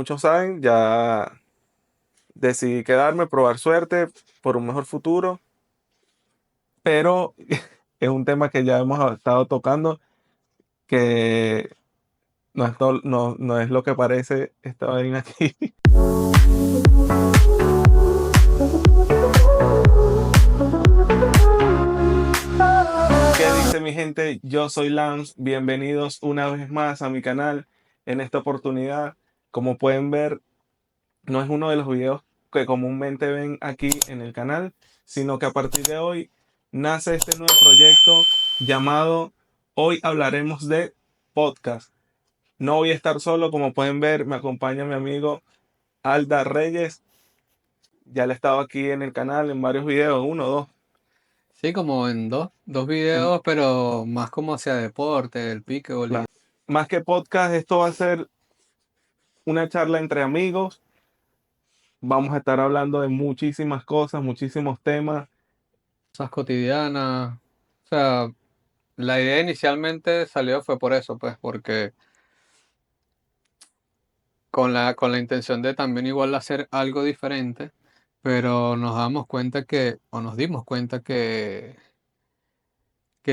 muchos saben, ya decidí quedarme, probar suerte por un mejor futuro, pero es un tema que ya hemos estado tocando, que no es lo que parece esta vaina aquí. ¿Qué dice mi gente? Yo soy Lance, bienvenidos una vez más a mi canal. En esta oportunidad, como pueden ver, no es uno de los videos que comúnmente ven aquí en el canal, sino que a partir de hoy nace este nuevo proyecto llamado Hoy Hablaremos de Podcast. No voy a estar solo, como pueden ver, me acompaña mi amigo Alda Reyes. Ya le he estado aquí en el canal en varios videos, uno o dos. Sí, como en dos En- videos, pero más como hacia deporte, el pickleball y Más que podcast, esto va a ser una charla entre amigos. Vamos a estar hablando de muchísimas cosas, muchísimos temas. cosas cotidianas. O sea, la idea inicialmente salió fue por eso, pues, porque con la intención de también igual hacer algo diferente, pero nos damos cuenta o nos dimos cuenta que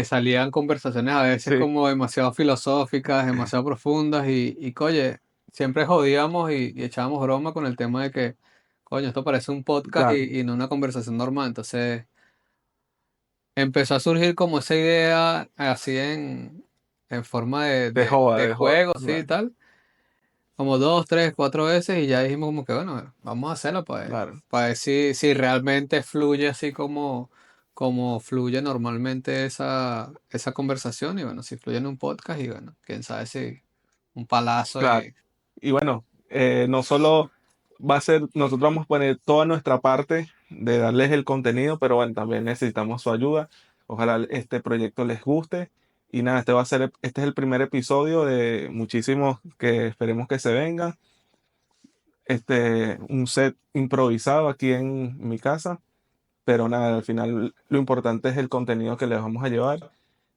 salían conversaciones a veces Sí, como demasiado filosóficas, demasiado profundas oye, siempre jodíamos y echábamos broma con el tema de que, coño, esto parece un podcast claro, y no una conversación normal. Entonces empezó a surgir como esa idea así en forma de, de de, joda, de de joda. juego, sí, y Bueno, tal, como dos, tres, cuatro veces y ya dijimos como que, bueno, vamos a hacerlo claro, para ver si realmente fluye así como fluye normalmente esa conversación y bueno, si fluye en un podcast y bueno, quién sabe si un palazo claro. y Y bueno, no solo va a ser, nosotros vamos a poner toda nuestra parte de darles el contenido, pero bueno, también necesitamos su ayuda. Ojalá este proyecto les guste. Y nada, este es el primer episodio de muchísimos que esperemos que se vengan. Un set improvisado aquí en mi casa, pero nada, al final lo importante es el contenido que les vamos a llevar.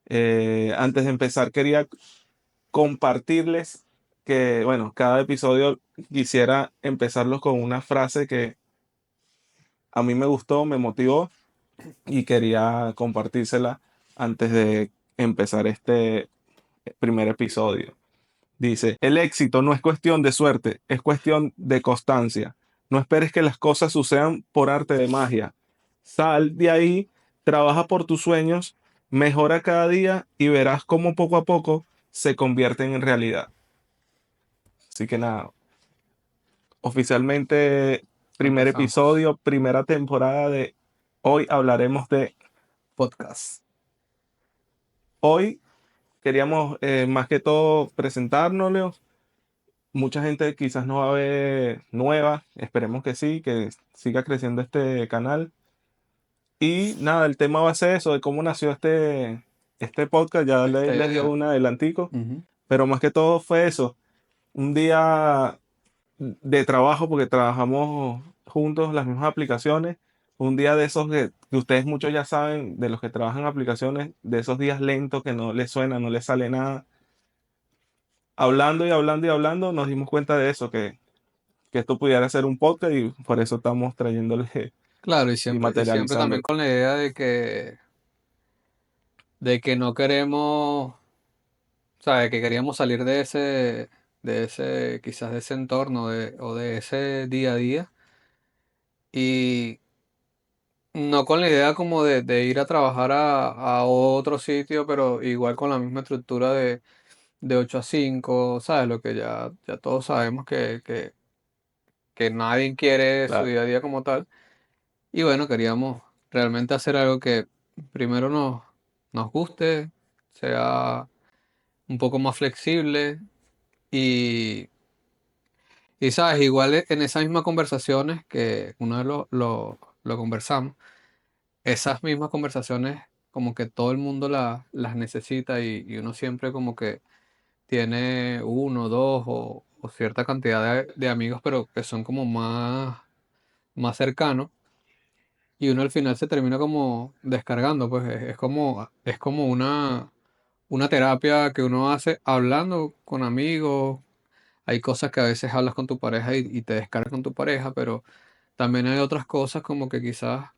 Antes de empezar, quería compartirles que, bueno, cada episodio quisiera empezarlos con una frase que a mí me gustó, me motivó y quería compartírsela antes de empezar este primer episodio. Dice, el éxito no es cuestión de suerte, es cuestión de constancia. No esperes que las cosas sucedan por arte de magia. Sal de ahí, trabaja por tus sueños, mejora cada día y verás cómo poco a poco se convierten en realidad. Así que nada, oficialmente primer empezamos episodio, primera temporada de Hoy Hablaremos de podcast. Hoy. Queríamos más que todo presentarnos, Leo. Mucha gente quizás no va a ver nueva, esperemos que sí, que siga creciendo este canal. Y nada, el tema va a ser eso, de cómo nació este podcast, ya Esta les dio idea. un adelantico, Ujú. pero más que todo fue eso, un día de trabajo, porque trabajamos juntos las mismas aplicaciones, un día de esos que ustedes muchos ya saben, de los que trabajan en aplicaciones, de esos días lentos que no les suena, no les sale nada. Hablando y hablando y hablando, nos dimos cuenta de eso, que esto pudiera ser un podcast y por eso estamos trayéndole Claro, y y siempre también materializándolo. con la idea de que no queremos. O sea, que queríamos salir quizás de ese entorno o de ese día a día. Y no con la idea como de ir a trabajar a otro sitio, pero igual con la misma estructura de 8 a 5, ¿sabes? Lo que ya todos sabemos que nadie quiere su Claro, día a día como tal. Y bueno, queríamos realmente hacer algo que primero nos guste, sea un poco más flexible y sabes, igual en esas mismas conversaciones que una vez lo conversamos, esas mismas conversaciones como que todo el mundo las necesita y uno siempre como que tiene uno, dos o cierta cantidad de amigos, pero que son como más cercanos y uno al final se termina como descargando, pues es como una terapia que uno hace hablando con amigos, hay cosas que a veces hablas con tu pareja y te descargas con tu pareja, pero también hay otras cosas como que quizás,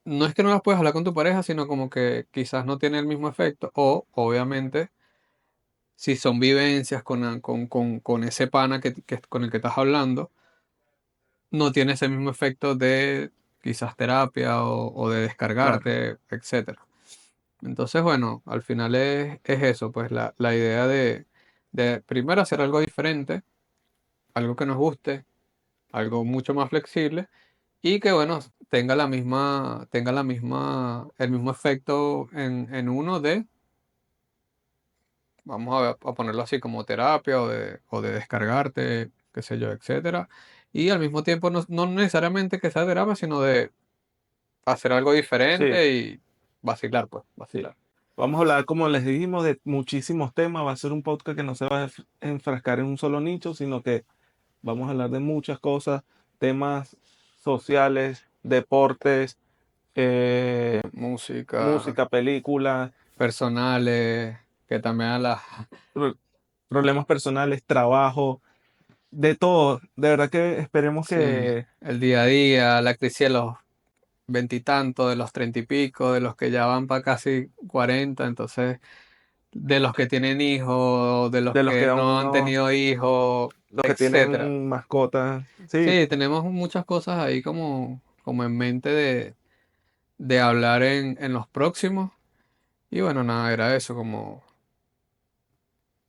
no es que no las puedes hablar con tu pareja, sino como que quizás no tiene el mismo efecto, o obviamente si son vivencias con ese pana con el que estás hablando, no tiene ese mismo efecto de quizás terapia o de Claro, descargarte, etcétera. Entonces, bueno, al final es eso, pues la idea de primero hacer algo diferente, algo que nos guste, algo mucho más flexible y que, bueno, el mismo efecto en uno de, vamos a ponerlo así como terapia o de descargarte, qué sé yo, etcétera. Y al mismo tiempo no necesariamente que sea terapia, sino de hacer algo sí, diferente y vacilar, pues, sí. vacilar. Vamos a hablar, como les dijimos, de muchísimos temas. Va a ser un podcast que no se va a enfrascar en un solo nicho, sino que vamos a hablar de muchas cosas, temas sociales, deportes, eh, Música, música, películas, personales, que también a la... pro- problemas personales, trabajo, de todo. De verdad que esperemos Sí, que el día a día, la crisis de los veintitantos, de los treinta y pico, de los que ya van para casi 40, entonces, de los que tienen hijos, de los de los que que aún no han no, tenido hijos, los que etcétera. tienen mascotas, sí, Sí, tenemos muchas cosas ahí como en mente de hablar en los próximos. Y bueno, nada, era eso, como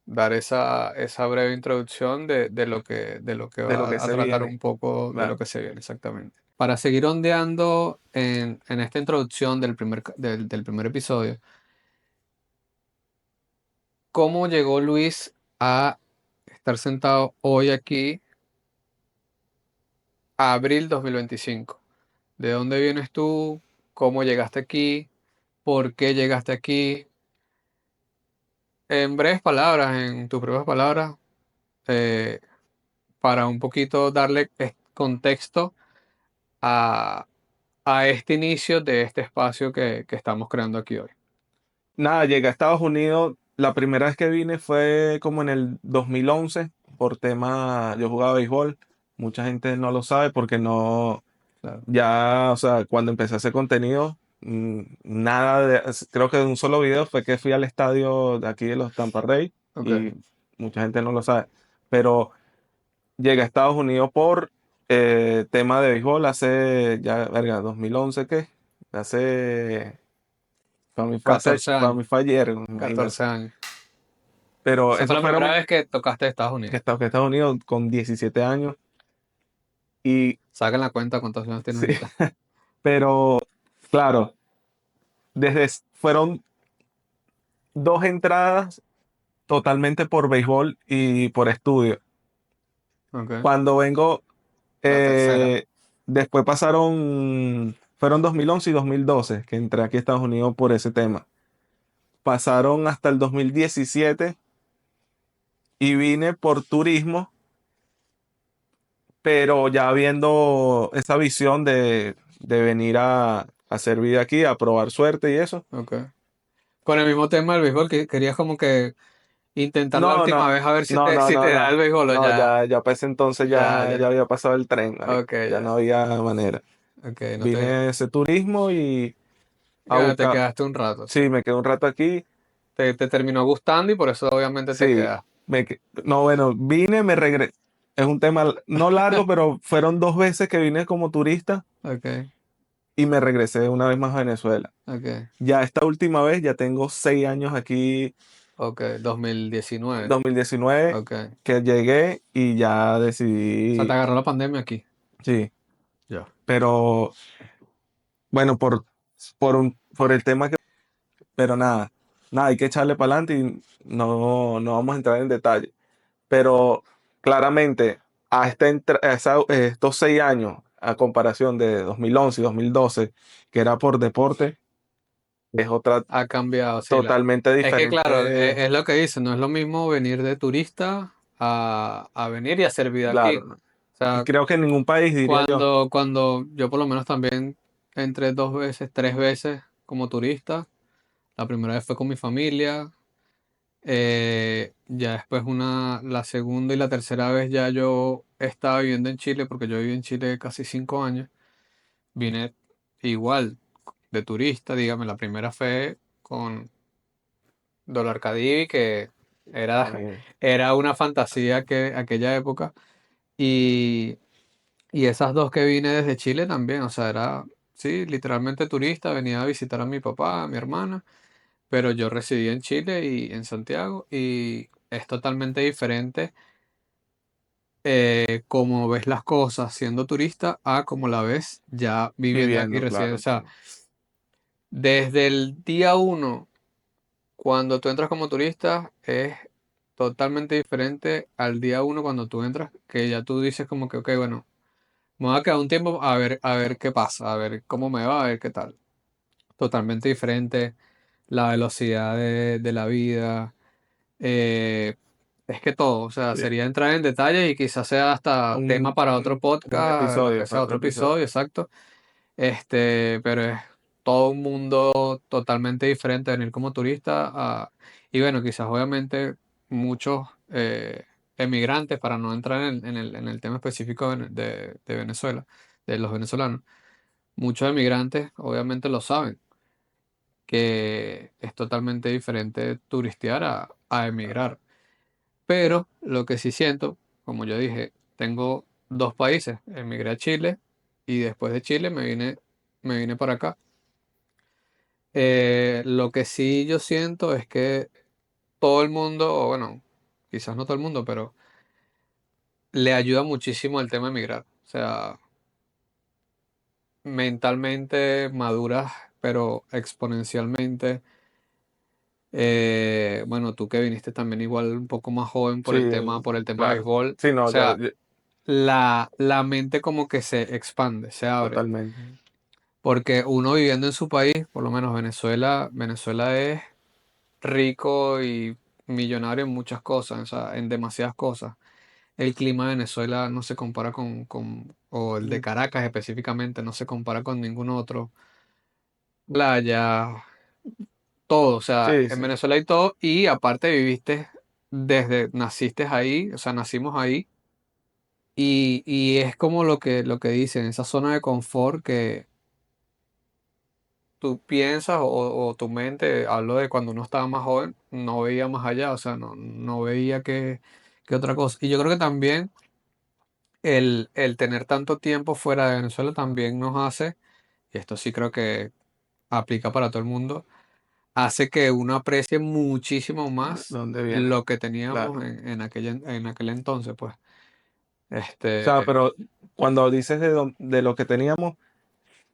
dar esa breve introducción de lo que de lo va que a se tratar viene. un poco de lo Claro. que se viene exactamente. Para seguir ondeando en esta introducción del primer episodio, ¿cómo llegó Luis a estar sentado hoy aquí a abril 2025? ¿De dónde vienes tú? ¿Cómo llegaste aquí? ¿Por qué llegaste aquí? En breves palabras, en tus propias palabras, eh, para un poquito darle contexto a, a este inicio de este espacio que estamos creando aquí hoy. Nada, llegué a Estados Unidos. La primera vez que vine fue como en el 2011 por tema, yo jugaba béisbol. Mucha gente no lo sabe porque no, Claro. ya, o sea, cuando empecé a hacer contenido, nada de, creo que de un solo video fue que fui al estadio de aquí de los Tampa Rays Ok, y mucha gente no lo sabe. Pero llegué a Estados Unidos por tema de béisbol hace, ya, verga, 2011, ¿qué? Hace, catorce para años, mí fue ayer, imagínate. 14 años. Pero Esa fue esos la primera fueron vez que tocaste Estados Unidos. que Estados Unidos con 17 años y Saquen la cuenta cuántos años tienes sí, ahorita. pero claro, fueron dos entradas totalmente por béisbol y por estudio. Ok, Cuando vengo, la tercera. eh, después fueron 2011 y 2012 que entré aquí a Estados Unidos por ese tema. Pasaron hasta el 2017 y vine por turismo, pero ya viendo esa visión de venir a hacer vida aquí, a probar suerte y eso. Ok. Con el mismo tema del béisbol, que querías como que intentar la No, última no, vez a ver si no, te, no, si no, te da no. el béisbol o No, ya, ya para ese entonces ya, ya ya. había pasado el tren, marico. Ok, Ya no ya. había manera. Ok, Vine a ese turismo y a te buscar. quedaste un rato, sí. Sí, me quedé un rato aquí. Te terminó gustando y por eso obviamente te Sí, quedas. no, bueno, vine, me regresé. Es un tema no largo, pero fueron dos veces que vine como turista Ok, y me regresé una vez más a Venezuela. ok, Ya esta última vez, ya tengo 6 años aquí, ok. 2019. 2019, Ok. O que llegué y ya sea, te decidí, agarró la pandemia aquí. sí, Ya. pero bueno, por el tema que, pero nada, nada, hay que echarle para adelante y no vamos a entrar en detalle. Pero claramente, estos 6 años, a comparación de 2011 y 2012, que era por deporte, es otra Ha cambiado, sí. totalmente Es que claro, diferente. es lo que dice, no es lo mismo venir de turista a venir y hacer vida aquí. Claro, ¿no? O Y sea, creo que en ningún país, diría yo. cuando yo por lo menos también entré 2 veces, 3 veces como turista. La primera vez fue con mi familia. Ya después la segunda y la tercera vez ya yo estaba viviendo en Chile, porque yo viví en Chile casi 5 años. Vine igual de turista, dígame, la primera fue con Dólar Cadivi, que era, Imagínate. era una fantasía que aquella época. Y, y esas dos que vine desde Chile también, o sea, era, sí, literalmente turista, venía a visitar a mi papá, a mi hermana, pero yo residía en Chile y en Santiago y es totalmente diferente cómo ves las cosas siendo turista a cómo la ves ya viviendo aquí Viviendo, residiendo. O claro, sea, claro. desde el día uno, cuando tú entras como turista, es totalmente diferente al día uno cuando tú entras, que ya tú dices como que, ok, bueno, me voy a quedar un tiempo a ver qué pasa, a ver cómo me va, a ver qué tal. Totalmente diferente la velocidad de la vida. eh, es que todo, o sea, Sí. sería entrar en detalles y quizás sea hasta tema Un, para otro un- un podcast, lo episodio, que sea, para otro otro episodio. episodio, exacto. Pero es todo un mundo totalmente diferente venir como turista y bueno, quizás obviamente muchos emigrantes, para no entrar en el tema específico de Venezuela, de los venezolanos, muchos emigrantes obviamente lo saben, que es totalmente diferente turistear a emigrar. Pero lo que sí siento, como yo dije, tengo dos países, emigré a Chile y después de Chile me vine para acá. Lo que sí yo siento es que todo el mundo, o bueno, quizás no todo el mundo, pero le ayuda muchísimo el tema de emigrar. O sea, mentalmente maduras, pero exponencialmente. Bueno, tú que viniste también igual un poco más joven Sí, por el tema de claro. béisbol. Sí, O no, sea, la mente como que se expande, se abre. totalmente. Porque uno viviendo en su país, por lo menos Venezuela es rico y millonario en muchas cosas, o sea, en demasiadas cosas. El clima de Venezuela no se compara o el de Mm, Caracas específicamente, no se compara con ningún otro. Playa, todo, o sea, sí, en sí. Venezuela hay todo y aparte naciste ahí, o sea, nacimos ahí y es como lo que dicen, esa zona de confort que tú piensas o tu mente, hablo de cuando uno estaba más joven, no veía más allá, o sea, no veía que otra cosa. Y yo creo que también el tener tanto tiempo fuera de Venezuela también nos hace, y esto sí creo que aplica para todo el mundo, hace que uno aprecie muchísimo ¿De más dónde viene? lo que teníamos Claro. en aquel entonces, pues. O sea, Este, pero cuando dices de lo que teníamos,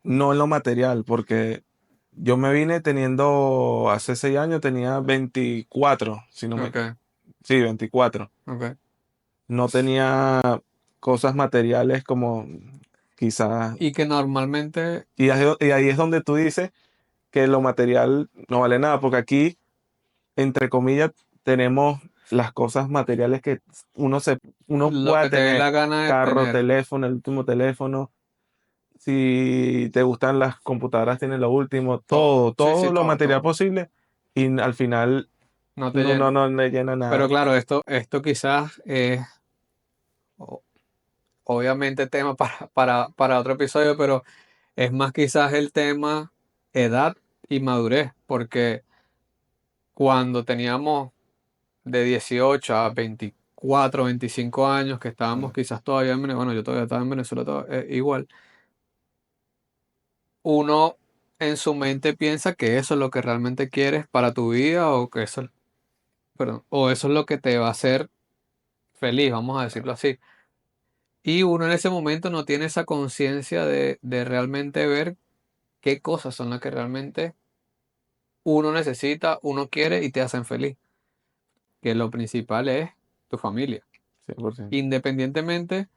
no en lo material, porque yo me vine teniendo, hace 6 años tenía 24, si no me... ok, Sí, 24. ok. No tenía cosas materiales como quizás... Y que normalmente Y ahí es donde tú dices que lo material no vale nada, porque aquí, entre comillas, tenemos las cosas materiales que uno se, uno lo pueda que te dé tener: la gana de carro, tener, teléfono, el último teléfono. Si te gustan las computadoras, tienen lo último, todo. todo, Sí, sí, todo lo todo, material todo. posible, y al final No te no, no, llena. no le llena Pero nada. claro, esto quizás es o- obviamente tema para otro episodio, pero es más quizás el tema edad y madurez, porque cuando teníamos de 18 a 24, 25 años, que estábamos Mm, quizás todavía en Venezuela, bueno, yo todavía estaba en Venezuela igual, uno en su mente piensa que eso es lo que realmente quieres para tu vida o que perdón, o eso es lo que te va a hacer feliz, vamos a decirlo así. Y uno en ese momento no tiene esa conciencia de realmente ver qué cosas son las que realmente uno necesita, uno quiere y te hacen feliz. Que lo principal es tu familia. 100%. Independientemente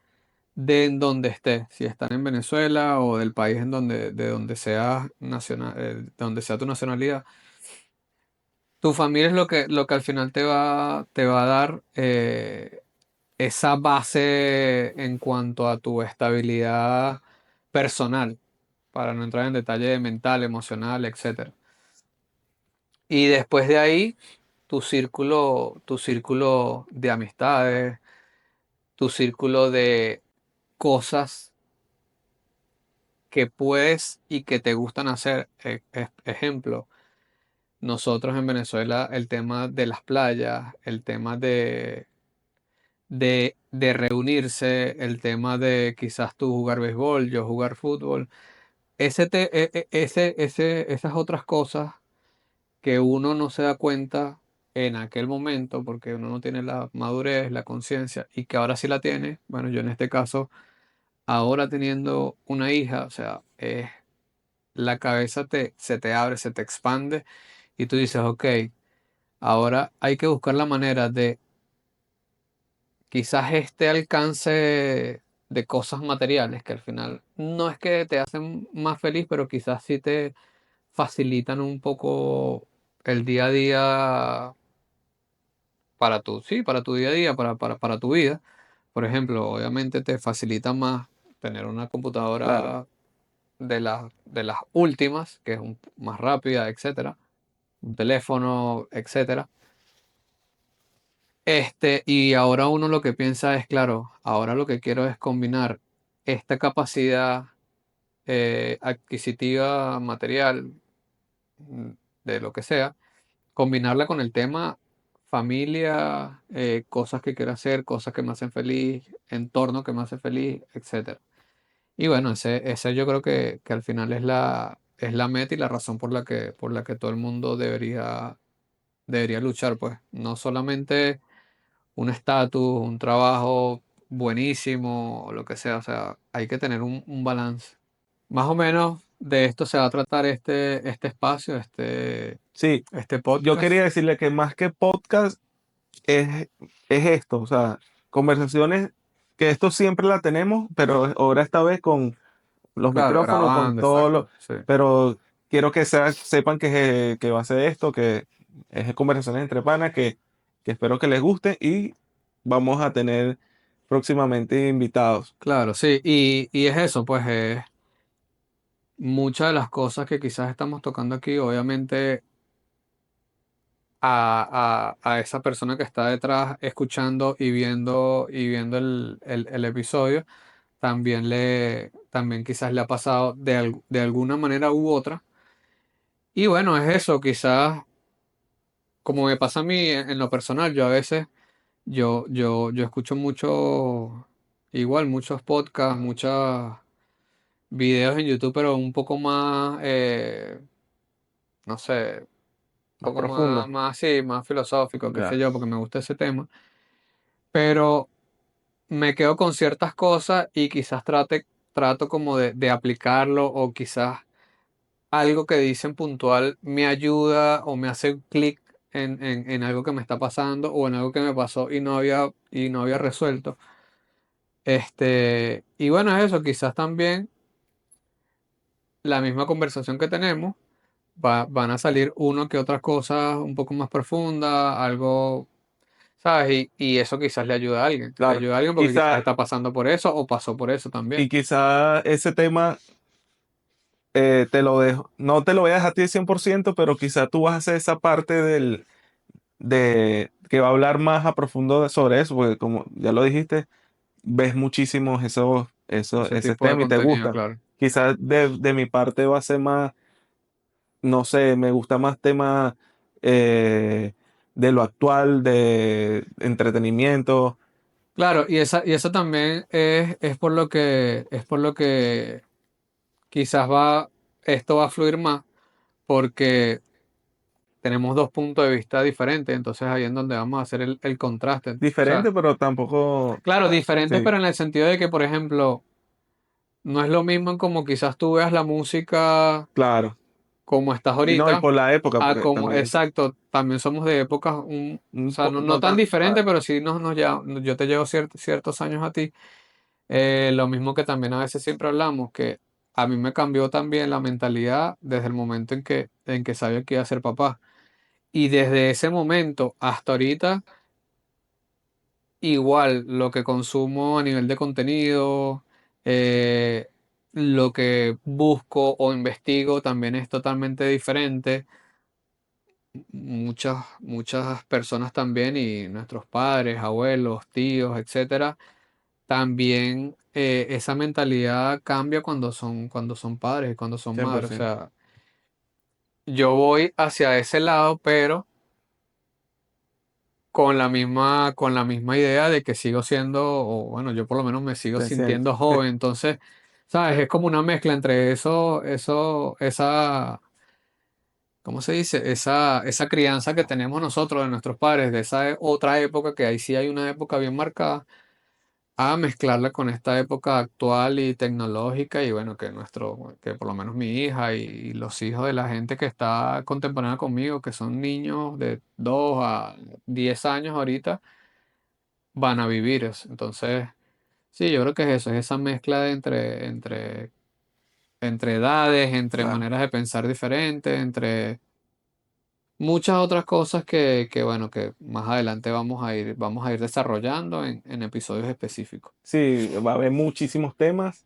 de en donde estés, si están en Venezuela o del país de donde sea de donde sea tu nacionalidad, tu familia es lo que al final te va a dar esa base en cuanto a tu estabilidad personal, para no entrar en detalle mental, emocional, etcétera. Y después de ahí, tu círculo de amistades, tu círculo de cosas que puedes y que te gustan hacer. Ejemplo, nosotros en Venezuela, el tema de las playas, el tema de reunirse, el tema de quizás tú jugar béisbol, yo jugar fútbol, esas otras cosas que uno no se da cuenta en aquel momento, porque uno no tiene la madurez, la conciencia, y que ahora sí la tiene. Bueno, yo en este caso, ahora teniendo una hija, o sea, la cabeza se te abre, se te expande, y tú dices, ok, ahora hay que buscar la manera de quizás este alcance de cosas materiales, que al final no es que te hacen más feliz, pero quizás sí te facilitan un poco el día a día para tu, sí, para tu día a día, para tu vida. Por ejemplo, obviamente te facilita más tener una Claro. computadora de las últimas, que es más rápida, etcétera, un teléfono, etcétera. Y ahora uno lo que piensa es, claro, ahora lo que quiero es combinar esta capacidad adquisitiva, material, mm, de lo que sea, combinarla con el tema familia, cosas que quiero hacer, cosas que me hacen feliz, entorno que me hace feliz, etcétera. Y bueno, ese yo creo que al final es la meta y la razón por la que todo el mundo debería luchar, pues. No solamente un estatus, un trabajo buenísimo o lo que sea, o sea, hay que tener un balance. Más o menos de esto se va a tratar este espacio, Sí, este yo podcast. quería decirle que más que podcast es, es esto, o sea, conversaciones que esto siempre la tenemos, pero ahora esta vez con los Claro, micrófonos, con grabando, todo lo, exacto, sí. pero quiero que sepan que va a ser esto, que es conversaciones entre panas, que espero que les guste y vamos a tener próximamente invitados. Claro, sí, y es eso, pues muchas de las cosas que quizás estamos tocando aquí, obviamente a esa persona que está detrás escuchando y viendo el episodio, también quizás le ha pasado de alguna manera u otra. Y bueno, es eso, quizás como me pasa a mí en lo personal, yo a veces, yo escucho mucho, igual, muchos podcasts, muchos videos en YouTube, pero un poco más, no sé, un Más poco más, profundo. más, sí, más filosófico, qué sé Ya. yo, porque me gusta ese tema. Pero me quedo con ciertas cosas y quizás trato como de aplicarlo o quizás algo que dicen puntual me ayuda o me hace un clic en algo que me está pasando o en algo que me pasó y no había resuelto. Y bueno, eso, quizás también la misma conversación que tenemos van a salir uno que otras cosas un poco más profundas, algo, ¿sabes? Y eso quizás le Claro. ayuda a alguien porque quizás Quizá, está pasando por eso o pasó por eso también. y quizá ese tema te lo dejo, no te lo voy a dejar a ti 100%, pero quizá tú vas a hacer esa parte de que va a hablar más a profundo sobre eso, porque como ya lo dijiste, ves muchísimos Ese ese tipo de tema y te contenido, gustan. claro. Quizás de mi parte va a ser más, no sé, me gusta más temas eh, de lo actual, de entretenimiento. Claro, y esa también es por lo que quizás esto va a fluir más, porque tenemos dos puntos de vista diferentes, entonces ahí en donde vamos a hacer el contraste. O sea, Diferente, pero tampoco, claro, diferentes, sí, pero en el sentido de que, por ejemplo, no es lo mismo en como quizás tú veas la música claro. como estás Y no, y ahorita, por la época, a porque como, también, exacto, también somos de épocas, o sea, no no tan tan, diferentes, claro, pero sí yo te llevo ciertos años a ti. Lo mismo que también a veces siempre hablamos, que a mí me cambió también la mentalidad desde el momento en que sabía que iba a ser papá. Y desde ese momento hasta ahorita, igual lo que consumo a nivel de contenido, eh, lo que busco o investigo también es totalmente diferente. muchas personas también, y nuestros padres, abuelos, tíos, etcétera, también esa mentalidad cambia cuando son padres y cuando son madres. O 100%. sea, yo voy hacia ese lado, pero con la misma idea de que sigo siendo, o bueno, yo por lo menos me sigo Te siento. sintiendo joven. Entonces, ¿sabes? Es como una mezcla entre ¿cómo se dice? Esa crianza que tenemos nosotros de nuestros padres, de esa otra época, que ahí sí hay una época bien marcada, a mezclarla con esta época actual y tecnológica. Y bueno, que por lo menos mi hija y los hijos de la gente que está contemporánea conmigo, que son niños de 2 a 10 años ahorita, van a vivir eso. Entonces, sí, yo creo que es eso, es esa mezcla entre edades, entre Claro. maneras de pensar diferentes, entre muchas otras cosas que, bueno, que más adelante vamos a ir desarrollando en episodios específicos. Sí, va a haber muchísimos temas.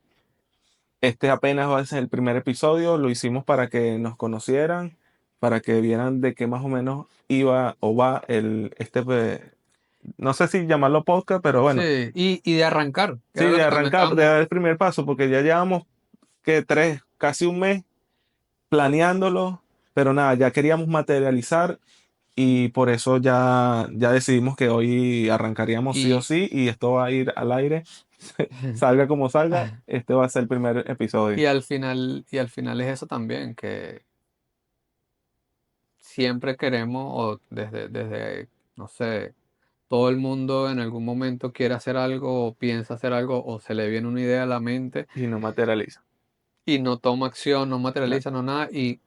Este apenas va a ser el primer episodio. Lo hicimos para que nos conocieran, para que vieran de qué más o menos iba o va no sé si llamarlo podcast, pero bueno, Sí, y de arrancar, que sí, era lo de que también arrancar, de estábamos. dar el primer paso, porque ya llevamos que casi un mes planeándolo, pero nada, ya queríamos materializar y por eso ya decidimos que hoy arrancaríamos sí o Y, sí y esto va a ir al aire, salga como salga, este va a ser el primer episodio. y al final es eso también, que siempre queremos, o no sé, todo el mundo en algún momento quiere hacer algo, o piensa hacer algo, o se le viene una idea a la mente Y no materializa. y no toma acción, no Claro. materializa, no nada. Y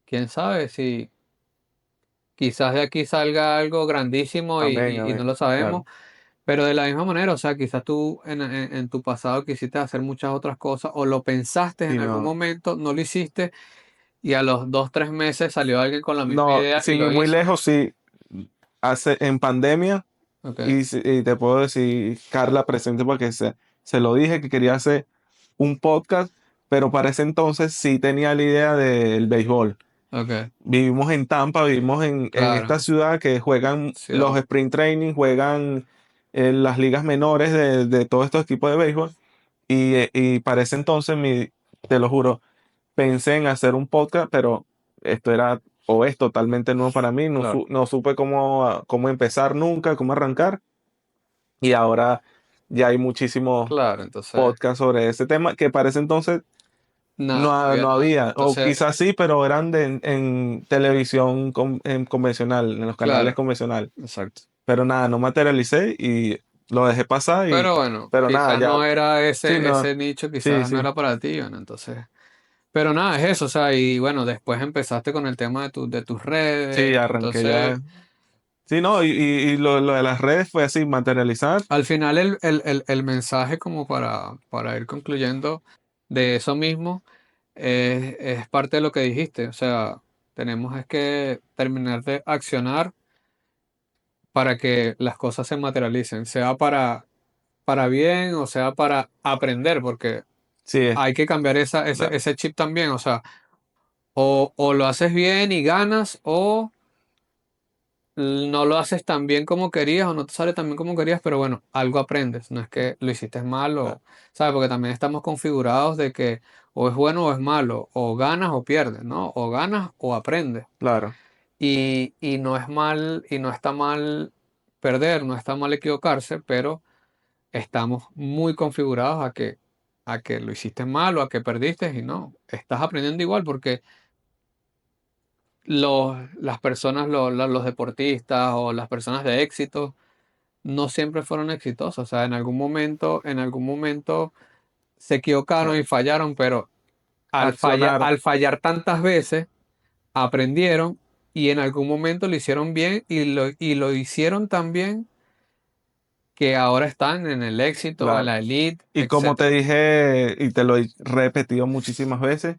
quién sabe si quizás de aquí salga algo grandísimo, y, Amén, y- y no amén. lo sabemos. Claro. Pero de la misma manera, o sea, quizás tú en tu pasado quisiste hacer muchas otras cosas, o lo pensaste Y en algún no, momento, no lo hiciste, y a los 2, 3 meses salió alguien con la misma no, idea y sin ir lo muy hizo. lejos, sí, hace en pandemia, Ok, y te puedo decir, Carla presente porque se lo dije que quería hacer un podcast, pero para ese entonces sí tenía la idea del béisbol. ok, Vivimos en Tampa, vivimos en esta claro, ciudad que juegan los cierto, sprint training, juegan las ligas menores de todos estos equipos de béisbol. Y para ese entonces, te lo juro, pensé en hacer un podcast, pero esto era o es totalmente nuevo para mí. No, claro, no supe cómo empezar nunca, cómo arrancar. Y ahora ya hay muchísimos claro. Entonces, podcasts sobre ese tema que para ese entonces nada, no había no nada. había, o Entonces, quizás sí, pero eran en televisión convencional, en los canales claro, convencionales. exacto. Pero nada, no materialicé y lo dejé pasar Pero bueno, pero nada, quizás ya, no era sí, ese, no, ese nicho, sí, quizás no sí, era para ti, bueno, entonces. Pero nada, es eso, o sea, y bueno, después empezaste con el tema de tus sí, redes. arranqué Entonces, ya. Sí, no, y lo de las redes fue así, materializar. al final el mensaje, como para ir concluyendo de eso mismo, es parte de lo que dijiste. O sea, tenemos es que terminar de accionar para que las cosas se materialicen, sea para bien o sea para aprender, porque Sí, hay que cambiar claro, ese chip también. O sea, o lo haces bien y ganas, o no lo haces tan bien como querías, o no te sale tan bien como querías, pero bueno, algo aprendes. No es que lo hiciste mal, claro, ¿sabes? Porque también estamos configurados de que o es bueno o es malo, o ganas o pierdes, ¿no? O ganas o aprendes. claro, Y no es mal, y no está mal perder, no está mal equivocarse, pero estamos muy configurados a que lo hiciste mal o a que perdiste, y no, estás aprendiendo igual, porque las personas, los deportistas o las personas de éxito no siempre fueron exitosos. O sea, en algún momento se equivocaron claro. y fallaron, pero Accionar, al fallar tantas veces, aprendieron, y en algún momento lo hicieron bien, y lo hicieron tan bien que ahora están en el éxito, en claro. la elite, Y como te etcétera. dije, y te lo he repetido muchísimas veces,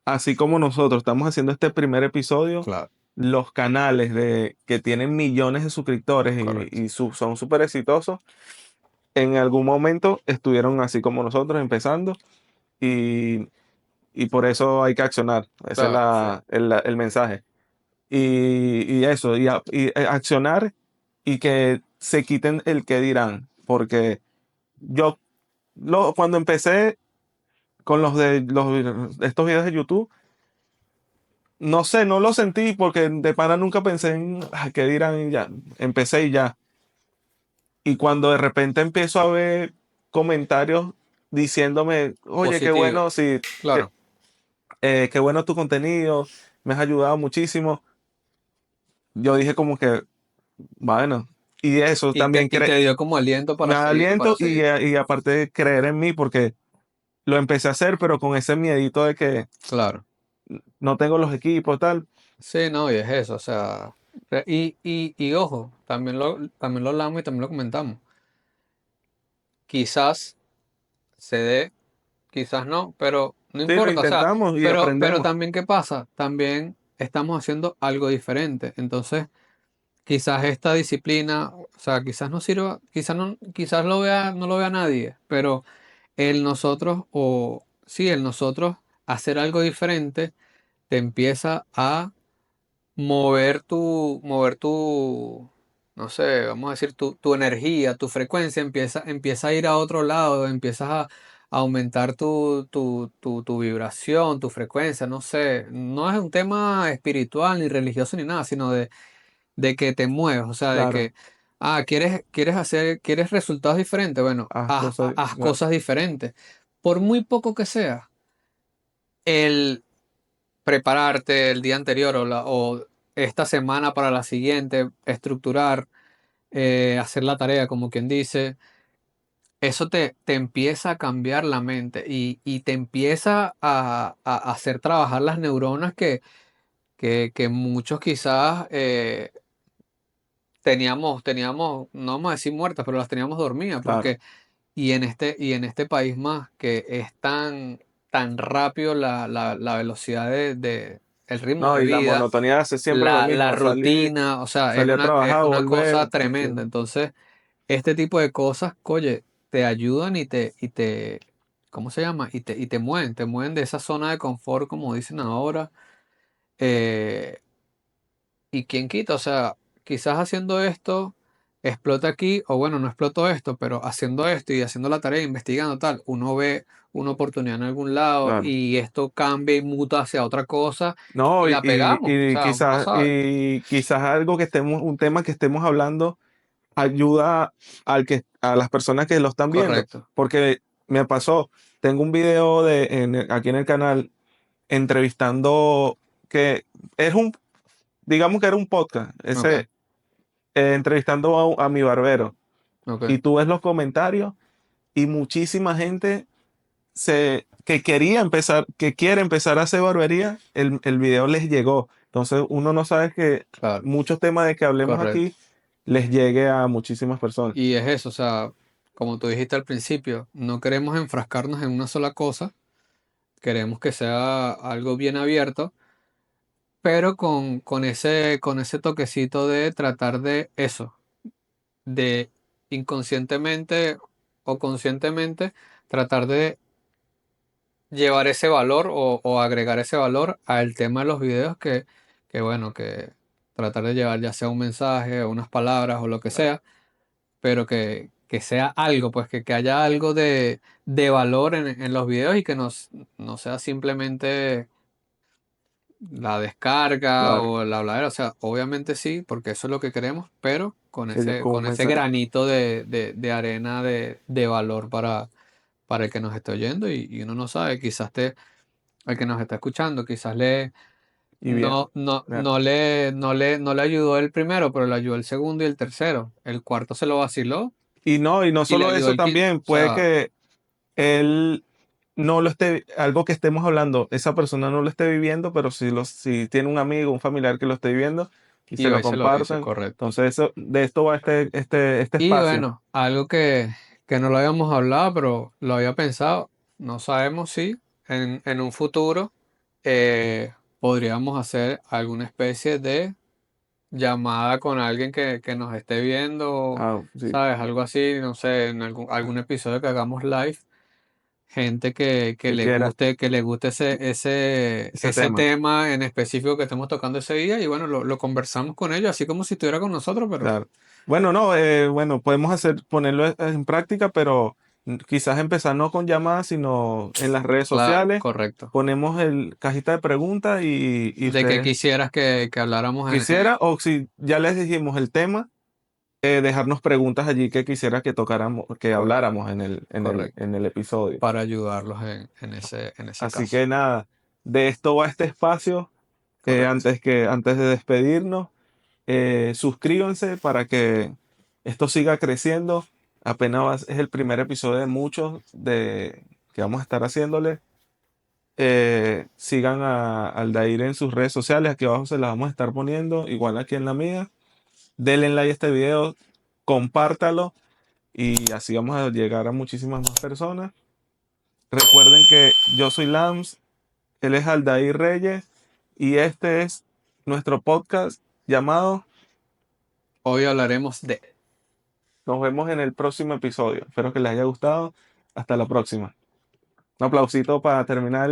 así como nosotros estamos haciendo este primer episodio, Claro, los canales que tienen millones de suscriptores correcto. son súper exitosos, en algún momento estuvieron así como nosotros empezando y, y por eso hay que accionar. Ese es Claro, sí. el mensaje. y eso, accionar y que se quiten el que dirán, porque yo cuando empecé con estos videos de YouTube, no sé, no lo sentí porque de pana nunca pensé en qué dirán y ya, empecé y ya. Y cuando de repente empiezo a ver comentarios diciéndome, oye, qué Positivo, bueno, sí, qué, claro. qué bueno tu contenido, me has ayudado muchísimo. Yo dije como que, bueno, y eso también Y te dio como aliento me para da seguir, para aliento seguir. y aparte de creer en mí porque lo empecé a hacer, pero con ese miedito de que Claro. no tengo los equipos, tal. Sí, no, y es eso, o sea, y ojo, también lo hablamos y también lo comentamos. Quizás se dé, quizás no, pero no Sí, lo importa, o sea, intentamos y pero aprendemos. también ¿qué pasa? También estamos haciendo algo diferente. Entonces, quizás esta disciplina, o sea, quizás no sirva, quizás no, quizás no lo vea nadie, pero el nosotros, o sí, el nosotros hacer algo diferente, te empieza a mover tu, no sé, vamos a decir, tu energía, tu frecuencia empieza a ir a otro lado, empiezas a aumentar tu vibración, tu frecuencia, no sé, no es un tema espiritual ni religioso ni nada, sino de que te mueves, o sea, de Claro, que, quieres resultados diferentes, bueno, haz cosas. haz cosas diferentes, por muy poco que sea. El prepararte el día anterior o esta semana para la siguiente, estructurar, hacer la tarea, como quien dice, eso te empieza a cambiar la mente y te empieza a hacer trabajar las neuronas que muchos quizás teníamos, no vamos a decir muertas, pero las teníamos dormidas, Claro. porque y en este país más que es tan rápido la velocidad el ritmo No, de y la vida, monotonía hace siempre lo la mismo, rutina, o sea, salir a es trabajar, una cosa volver. tremenda. Entonces, este tipo de cosas, oye, te ayudan ¿cómo se llama? Y te mueven de esa zona de confort, como dicen ahora. eh, y quién quita, o sea, quizás haciendo esto explota aquí, o bueno, no explotó esto, pero haciendo esto y haciendo la tarea, investigando tal, uno ve una oportunidad en algún lado Claro. y esto cambia y muta hacia otra cosa y No, la pegamos. O sea, uno no sabe. y quizás algo que un tema que estemos hablando ayuda a las personas que lo están viendo. Correcto. Porque me pasó, tengo un video aquí en el canal entrevistando que es digamos que era un podcast, Ok, entrevistando a mi barbero. ok. Y tú ves los comentarios y muchísima gente que quiere empezar a hacer barbería, el video les llegó. Entonces uno no sabe que Claro, muchos temas de que hablemos correcto. aquí les llegue a muchísimas personas. Y es eso, o sea, como tú dijiste al principio, no queremos enfrascarnos en una sola cosa, queremos que sea algo bien abierto, pero con ese toquecito de tratar de eso, de inconscientemente o conscientemente tratar de llevar ese valor o agregar ese valor al tema de los videos que bueno, que tratar de llevar ya sea un mensaje o unas palabras o lo que sea, pero que sea algo, pues que haya algo de valor en los videos y que no sea simplemente la descarga Claro, o la habladera. O sea, obviamente sí, porque eso es lo que queremos, pero con ese, con un con ese mensaje. granito de arena de valor para el que nos esté oyendo y uno no sabe, el que nos está escuchando, quizás Y bien, bien. no le ayudó el primero, pero le ayudó el segundo y el tercero. El cuarto se lo vaciló Y no y le solo ayudó eso el quinto. también, O puede sea, que él no lo esté, algo que estemos hablando, esa persona no lo esté viviendo, pero si tiene un amigo, un familiar que lo esté viviendo y y se va lo y se lo dice, compartan. correcto. Entonces de esto va este Y espacio. bueno, algo que no lo habíamos hablado, pero lo había pensado, no sabemos si en un futuro podríamos hacer alguna especie de llamada con alguien que nos esté viendo, Ah, sí. ¿sabes? Algo así, no sé, en algún episodio que hagamos live, gente que que quiera que le guste ese ese tema. tema en específico que estemos tocando ese día y bueno, lo conversamos con ellos, así como si estuviera con nosotros, pero Claro. Bueno, no, bueno, podemos ponerlo en práctica, pero quizás empezar no con llamadas, sino en las redes sociales. correcto. Ponemos el cajita de preguntas y De que ustedes quisieras que habláramos quisiera, o si ya les dijimos el tema, dejarnos preguntas allí que quisiera que tocáramos, que correcto, habláramos correcto, en el episodio. para ayudarlos en ese Así caso. que nada, de esto va este espacio. Correcto. Antes de despedirnos, suscríbanse para que esto siga creciendo. Es el primer episodio de muchos que vamos a estar haciéndole. Sigan a Aldair en sus redes sociales. Aquí abajo se las vamos a estar poniendo, igual aquí en la mía. Denle like a este video, compártalo y así vamos a llegar a muchísimas más personas. Recuerden que yo soy Lams, él es Aldair Reyes y este es nuestro podcast llamado. Hoy hablaremos de Nos vemos en el próximo episodio. Espero que les haya gustado. Hasta la próxima. Un aplausito para terminar.